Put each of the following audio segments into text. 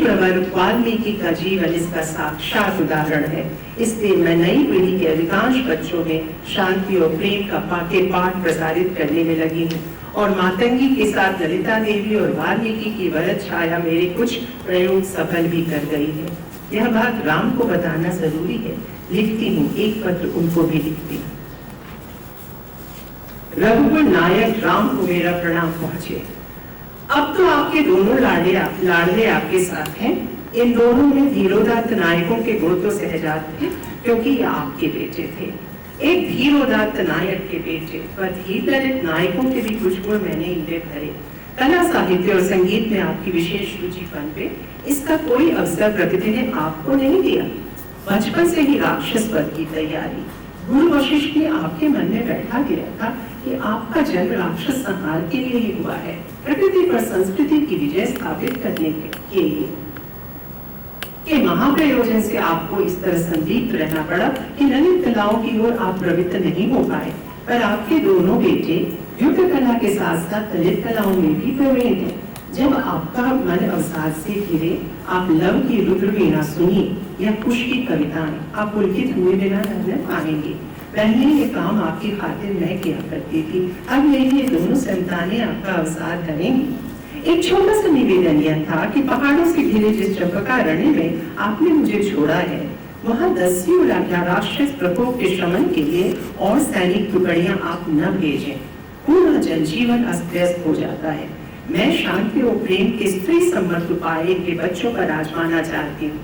प्रवर वाल्मीकि का जीवन इसका साक्षात उदाहरण है। इसलिए मैं नई पीढ़ी के अधिकांश बच्चों में शांति और प्रेम का पाठ प्रसारित करने में लगी हूँ और मातंगी के साथ ललिता देवी और वाल्मीकि की वरद छाया मेरे कुछ प्रयोग सफल भी कर गई है। यह बात राम को बताना जरूरी है। लिखती हूँ, एक पत्र उनको भी लिखती हूँ। रघुवर नायक राम को मेरा प्रणाम पहुंचे। अब तो आपके दोनों लाडले आपके साथ हैं। इन दोनों में धीरोदात्त नायकों के गुण तो सहजात थे, क्योंकि ये आपके बेटे थे। एक धीरोदात्त नायक के बेटे पर धीर ललित नायकों के भी कुछ गुण मैंने इनमें भरे। कला साहित्य और संगीत में आपकी विशेष रुचि पनपे, इसका कोई अवसर प्रकृति ने आपको नहीं दिया। बचपन से ही राक्षस पद की तैयारी। गुरु वशिष्ठ ने आपके मन में बैठा दिया था कि आपका जन्म राक्षस संहार के लिए ही हुआ है, प्रकृति पर संस्कृति की विजय स्थापित करने के लिए। के महाप्रयोजन से आपको इस तरह संदिग्ध रहना पड़ा कि ललित कलाओं की ओर आप प्रवृत्त नहीं हो पाए। पर आपके दोनों बेटे युद्ध कला के साथ साथ ललित कलाओं में भी प्रवीण हैं। जब आपका मन अवसाद से घिरे, आप लव की रुद्र वीणा सुनिए या कुश की कविताएं, आप पुलकित हुए बिना न पाएंगे। पहले ये काम आपकी खातिर मैं किया करती थी, अब मेरी ये दोनों संतानें आपका अवसाद करेंगी। एक छोटा सा निवेदन यह था कि पहाड़ों से घिरे जिस चंपकारण्य में आपने मुझे छोड़ा है, वहां 10वीं राक्षस प्रकोप के शमन के लिए और सैनिक टुकड़ियां आप न भेजें। पूरा जनजीवन अस्त व्यस्त हो जाता है। मैं शांति और प्रेम के स्त्री सम्मत उपाय के बच्चों पर आजमाना चाहती हूँ।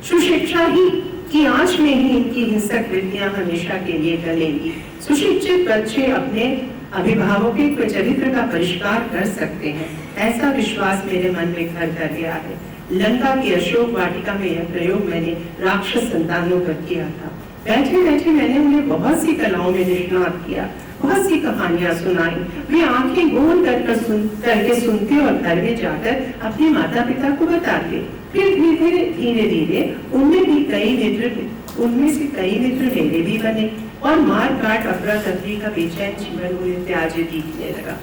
सुशिक्षा ही की आंच में ही इनकी हिंसक वृत्तियां हमेशा के लिए गलेंगी। सुशिक्षित बच्चे अपने अभिभावकों के चरित्र का परिष्कार कर सकते हैं, ऐसा विश्वास मेरे मन में घर कर गया है। लंका की अशोक वाटिका में यह प्रयोग मैंने राक्षस संतानों पर किया था। बैठे बैठे मैंने उन्हें बहुत सी कलाओं में निष्णात किया, बहुत सी कहानियां सुनाई। वे आंखें गोल करके सुनते और घर में जाकर अपने माता पिता को बताते। फिर धीरे धीरे उनमें से कई मित्र मेरे भी बने और मार काट अफरा तफरी का बेचैन जीवन उन्हें त्याज्य दिखने लगा।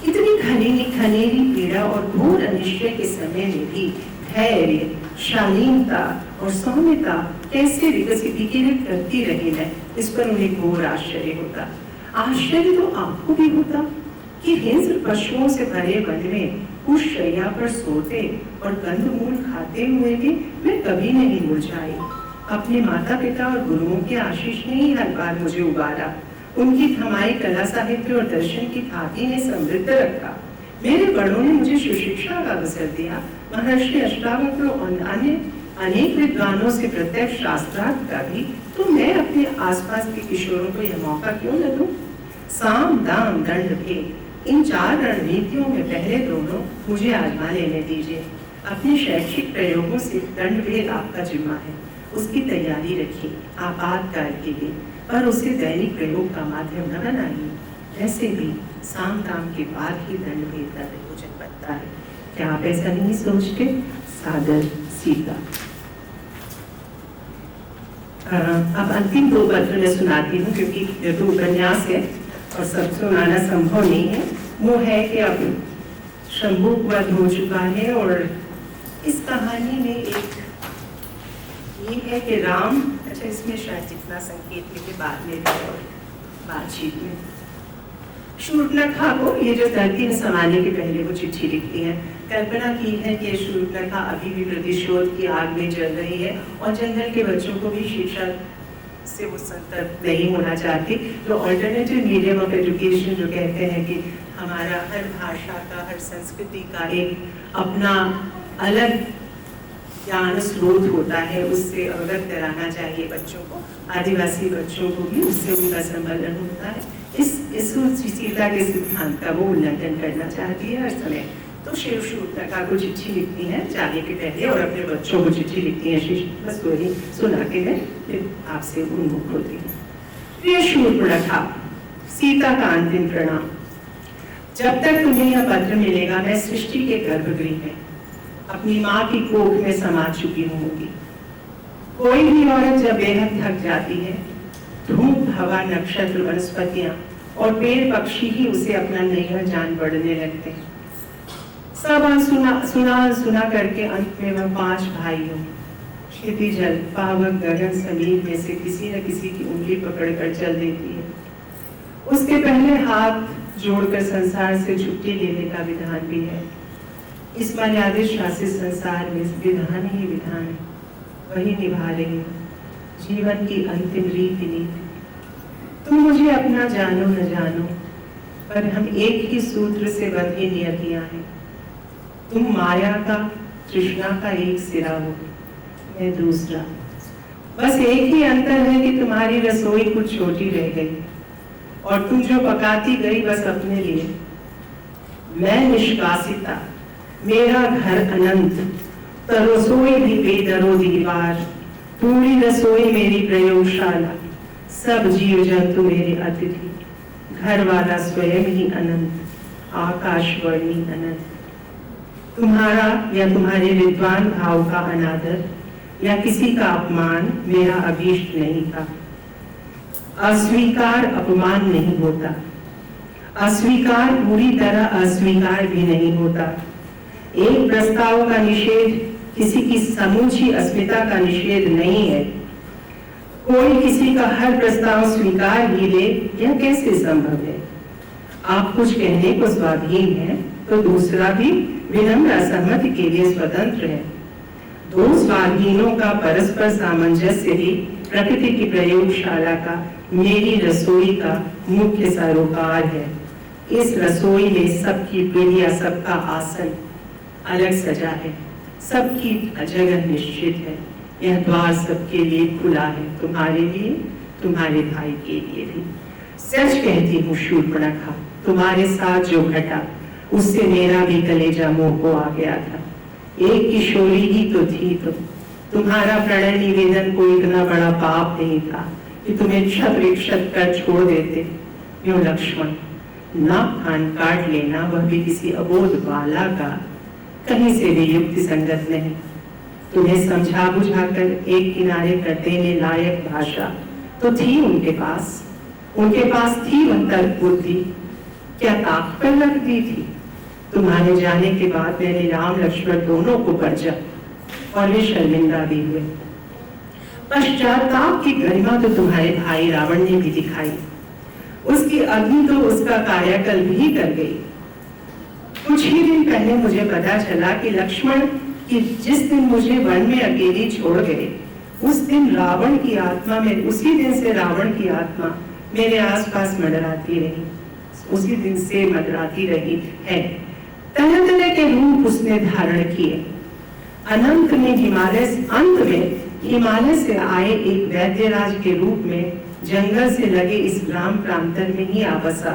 इतनी घनेरी पीड़ा और घोर अनिश्चय के समय में भी धैर्य, शालीनता और सौम्यता कैसे विकसित करती रही मैं, इस पर उन्हें घोर आश्चर्य होता। आश्चर्य तो आपको भी होता कि हिंस्र पशुओं से भरे वन में उस शैया पर सोते और कंदमूल खाते हुए भी मैं कभी नहीं मुरझाई। अपने माता पिता और गुरुओं के आशीष ने ही हर बार मुझे उबारा। उनकी थमाई कला साहित्य और दर्शन की थाती ने समृद्ध रखा। मेरे बड़ों ने मुझे सुशिक्षा का अवसर दिया। महर्षि अष्टावक्र और अन्य अनेक विद्वानों से प्रत्यक्ष शास्त्रार्थ का भी, तो मैं अपने आसपास के किशोरों को यह मौका क्यों न दूं? साम दाम दंड भेद, इन 4 रणनीतियों में पहले दोनों मुझे आजमा लेने दीजिए। अपने शैक्षिक प्रयोगों से दंड भेद आपका जिम्मा है, उसकी तैयारी रखिए आपातकाल के लिए, पर उसे दैनिक प्रयोग का माध्यम न बनाइए। वैसे भी साम दाम के बाद ही दंड भेद का प्रयोजन बनता है। क्या आप ऐसा नहीं सोचते? सादर सीता। अब अंतिम 2 पत्र मैं सुनाती हूँ, क्योंकि यह तो उपन्यास है और सब सुनाना संभव नहीं है। वो है कि अब शंभू वध हो चुका है और इस कहानी में एक ये है कि राम, अच्छा इसमें शायद जितना संकेत लिखे बाद में और बातचीत में, शूर्पणखा को ये जो धरती में समाने के पहले वो चिट्ठी लिखती है। कल्पना की है कि शूर्पणखा अभी भी प्रतिशोध की आग में जल रही है और जंगल के बच्चों को भी शिक्षा से वो संतप्त नहीं होना चाहती। तो ऑल्टरनेटिव मीडियम ऑफ एजुकेशन जो कहते हैं कि हमारा हर भाषा का, हर संस्कृति का एक अपना अलग ज्ञान स्रोत होता है, उससे अवगत कराना चाहिए बच्चों को, आदिवासी बच्चों को भी, उससे उनका संवर्धन होता है। इस सीता के सिद्धांत का वो उल्लंघन करना चाहती है हर समय। तो शिव शूर्पणखा को चिट्ठी लिखती है जाने के पहले और अपने बच्चों को चिट्ठी लिखती है। बस वही सुना के मैं फिर आपसे उन्मुख होती हूँ। प्रिय शूर्पणखा, सीता का अंतिम प्रणाम। जब तक तुम्हें यह पत्र मिलेगा मैं सृष्टि के गर्भगृह में अपनी माँ की कोख में समा चुकी होंगी। कोई भी औरत जब बेहद थक जाती है, धूप, हवा, नक्षत्र, वनस्पतियां और पेड़ पक्षी ही उसे अपना नैहर जान पड़ने लगते हैं। सब सुना करके अंत में वह 5 भाइयों क्षिति जल पावक गगन समीर में से किसी न किसी की उंगली पकड़कर चल देती है। उसके पहले हाथ जोड़कर संसार से छुट्टी लेने का विधान भी है। इस मर्यादित शासित संसार में विधान ही विधान है, वही निभा रही है जीवन की अंतिम रीति नीति। तुम मुझे अपना जानो न जानो, पर हम एक ही सूत्र से बंधी नियतियां हैं। तुम माया का तृष्णा का एक सिरा हो, मैं दूसरा। बस एक ही अंतर है कि तुम्हारी रसोई कुछ छोटी रह गई और तुम जो पकाती गई बस अपने लिए। मैं निष्कासिता, मेरा घर अनंत, तो रसोई भी बेदरो दीवार, पूरी रसोई मेरी प्रयोगशाला, सब जीव जंतु मेरे अतिथि, घर वाला स्वयं ही अनंत, आकाशवर्णी अनंत। तुम्हारा या तुम्हारे विद्वान भाव का अनादर या किसी का अपमान मेरा अभीष्ट नहीं था। अस्वीकार अपमान नहीं होता, अस्वीकार पूरी तरह अस्वीकार भी नहीं होता। एक प्रस्ताव का निषेध किसी की समूची अस्मिता का निषेध नहीं है। कोई किसी का हर प्रस्ताव स्वीकार ही ले, यह कैसे संभव है? आप कुछ कहने को स्वाधीन है तो दूसरा भी विनम्र असहमति के लिए स्वतंत्र है। दो स्वाधीनों का परस्पर सामंजस्य ही प्रकृति की प्रयोगशाला का, मेरी रसोई का मुख्य सरोकार है। इस रसोई में सबकी पीढ़िया, सबका आसन अलग सजा है, सबकी जगह निश्चित है। यह द्वार सबके लिए खुला है, तुम्हारे लिए, तुम्हारे भाई के लिए भी। सच कहती हूँ शूर्पणखा, तुम्हारे साथ जो घटा उससे मेरा भी कलेजा मुंह को आ गया था। एक किशोरी ही तो थी तुम्हारा प्रणय निवेदन कोई इतना बड़ा पाप नहीं था कि तुम्हें क्षत विक्षत कर छोड़ देते। यो लक्ष्मण, नाक कान काट लेना, वह भी किसी अबोध बाला का, कहीं से भी युक्ति संगत नहीं। तुम्हें समझा बुझाकर एक किनारे कर देने लायक भाषा तो थी उनके पास थी वह तर्क बुद्धि, क्या ताक पर रख दी थी। तुम्हारे जाने के बाद मैंने राम लक्ष्मण दोनों को परजा और वे शर्मिंदा भी हुए। पश्चाताप की गरिमा तो तुम्हारे भाई रावण ने भी दिखाई, उसकी अग्नि तो उसका कायाकल्प भी कर गई। कुछ ही दिन पहले मुझे पता चला कि लक्ष्मण कि जिस दिन मुझे वन में अकेली छोड़ गए, उस दिन रावण की आत्मा में, उसी दिन से रावण की आत्मा मेरे आसपास मंडराती रही, उसी दिन से मंडराती रही है। तरह तरह के रूप उसने धारण किए। अंत में हिमालय से आए एक वैद्यराज के रूप में जंगल से लगे इस ग्राम प्रांतर में ही आ बसा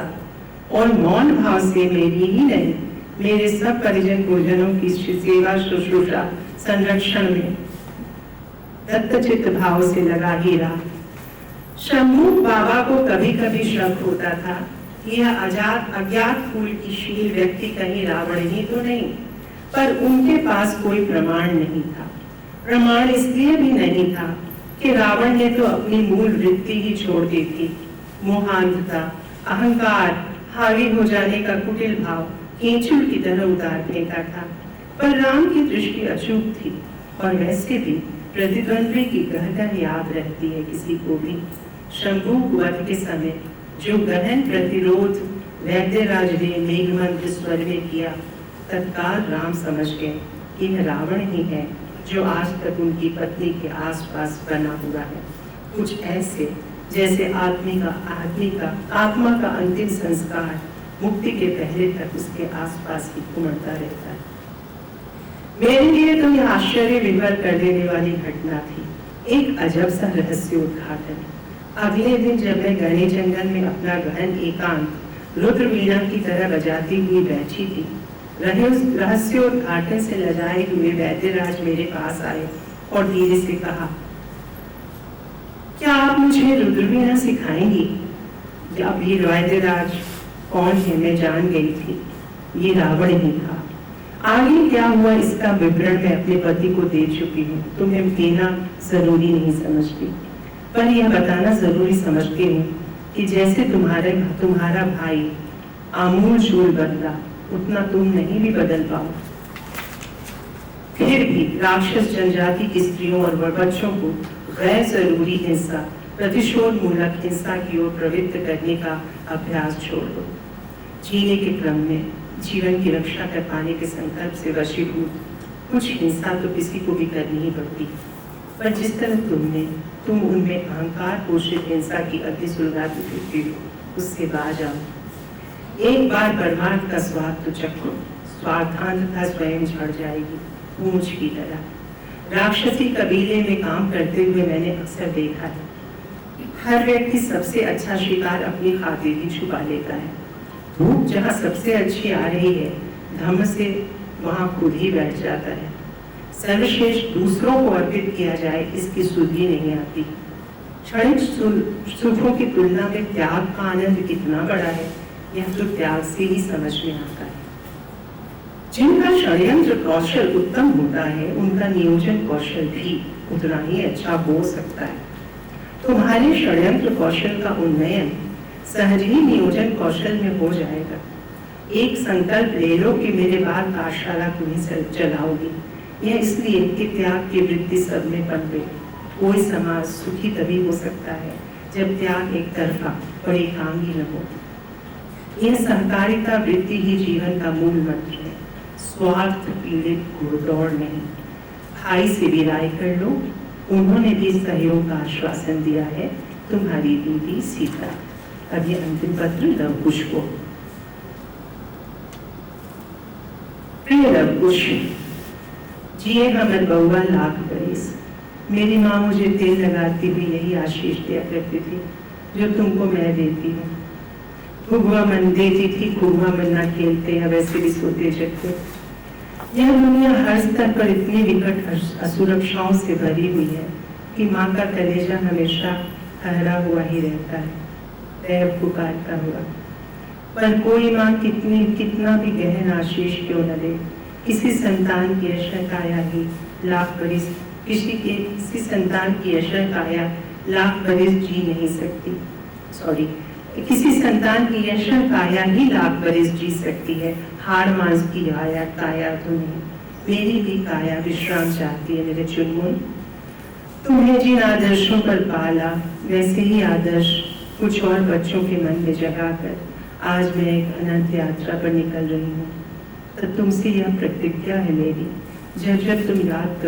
और मौन भाव से मेरी ही नहीं, मेरे सब परिजन गुरुजनों की सेवा शुश्रूषा संरक्षण में दत्तचित्त भाव से लगा ही रहा। शंभू बाबा को कभी कभी शक होता था कि यह अज्ञात फूल की शील व्यक्ति कहीं रावण ही तो नहीं, पर उनके पास कोई प्रमाण नहीं था। प्रमाण इसलिए भी नहीं था कि रावण ने तो अपनी मूल वृत्ति ही छोड़ दी थी। मोहांधता, अहंकार, हावी हो जाने का कुटिल भाव कीचड़ की तरह उतार फेंका था। पर राम की दृष्टि अचूक थी और वैसे भी प्रतिद्वंद्वी की गहन याद रहती है किसी को भी। शंभू वध के समय जो गहन प्रतिरोध वैद्यराज ने मेघमंत्र स्वर में किया, तत्काल राम समझ गए कि यह रावण ही है जो आज तक उनकी पत्नी के आसपास बना हुआ है। कुछ ऐसे जैसे आत्मा का अंतिम संस्कार मुक्ति के पहले तक उसके आसपास ही घूमता रहता है। मेरे लिए तो यह आश्चर्य विभोर कर देने वाली घटना थी, एक अजब सा रहस्य उद्घाटन। अगले दिन जब मैं घने जंगल में अपना गहन एकांत रुद्र वीणा की तरह बजाती हुई बैठी थी, रहस्योद्घाटन से लजाए हुए वैद्यराज मेरे पास आए और धीरे से कहा, क्या आप मुझे रुद्र वीणा सिखाएंगी? अब ये वैद्यराज कौन है मैं जान गई थी, ये रावण ही था। आगे क्या हुआ इसका विवरण मैं अपने पति को दे चुकी हूँ, तुम्हें देना जरूरी नहीं समझती, पर यह बताना जरूरी समझती हूँ कि जैसे तुम्हारा भाई आमूल चूल बदला, उतना तुम नहीं भी बदल पाओ। फिर भी राक्षस जनजाति की स्त्रियों और बच्चों को गैर जरूरी हिंसा, प्रतिशोध मूलक हिंसा की ओर प्रवृत्त करने का अभ्यास छोड़ दो। जीने के क्रम में जीवन की रक्षा कर पाने के संकल्प से वशीभूत कुछ हिंसा तो किसी को भी करनी ही पड़ती, पर जिस तरह तुम उनमें अहंकार पोषित हिंसा की अति सुलगाती दिखती हो, उससे बाज आओ। एक बार बर्बाद का स्वाद तो चखो, स्वार्थांधता स्वयं झड़ जाएगी पूंछ की तरह। राक्षसी कबीले में काम करते हुए मैंने अक्सर देखा है, हर व्यक्ति सबसे अच्छा शिकार अपनी खातिर ही छुपा लेता है। धूप जहाँ सबसे अच्छी आ रही है, धम्म से वहाँ खुद ही बैठ जाता है। सर्वश्रेष्ठ दूसरों को अर्पित किया जाए, इसकी सुध ही नहीं आती। क्षणिक सुखों की तुलना में त्याग का आनंद कितना बड़ा है, यह तो त्याग से ही समझ में आता है। जिनका षड्यंत्र कौशल उत्तम होता है, उनका नियोजन कौशल भी उतना ही अच्छा हो सकता है। तुम्हारे षड्यंत्र कौशल का उन्नयन सहज ही नियोजन कौशल में हो जाएगा। एक संकल्प ले लो कि मेरे बाद पाठशाला तुम्हें चलाओगी, यह इसलिए कि त्याग की वृत्ति सब में पनपे। कोई समाज सुखी तभी हो सकता है जब त्याग एक तरफा और एकांगी न हो। यह सहकारिता वृत्ति ही जीवन का मूल मंत्र है, स्वार्थ पीड़ित घुड़दौड़ नहीं। भाई से भी राय कर लो, उन्होंने भी सहयोग का आश्वासन दिया है। तुम्हारी दीदी सीता। अब ये अंतिम पत्र लवकुश को। प्रिय लवकुश, जिए हमर बउआ लाख बरिस। मेरी माँ मुझे तेल लगाती भी यही आशीष दिया करती थी जो तुमको मैं देती हूँ। खुबुआ मन देती थी, खुबुआ मन ना खेलते हैं, वैसे भी सोते जगते। यह दुनिया हर स्तर पर इतनी विकट असुरक्षाओं से भरी हुई है कि माँ का कलेजा हमेशा ठहरा हुआ ही रहता है, दैव पुकारता हुआ। पर कोई माँ कितना भी गहन आशीष क्यों न दे, किसी संतान की यशः काया ही लाख बरिस किसी संतान की यशः काया लाख बरिस जी नहीं सकती। किसी संतान की यशः काया ही लाख बरिस जी सकती है, हाड़ मांस की काया तो नहीं। मेरी भी काया विश्राम चाहती है मेरे चुनमुन। तुम्हें जिन आदर्शों पर पाला, वैसे ही आदर्श कुछ और बच्चों के मन में जगाकर आज मैं एक अनंत यात्रा पर निकल रही हूँ। तो तुमसे यह प्रतिज्ञा है मेरी, जब जब तुम याद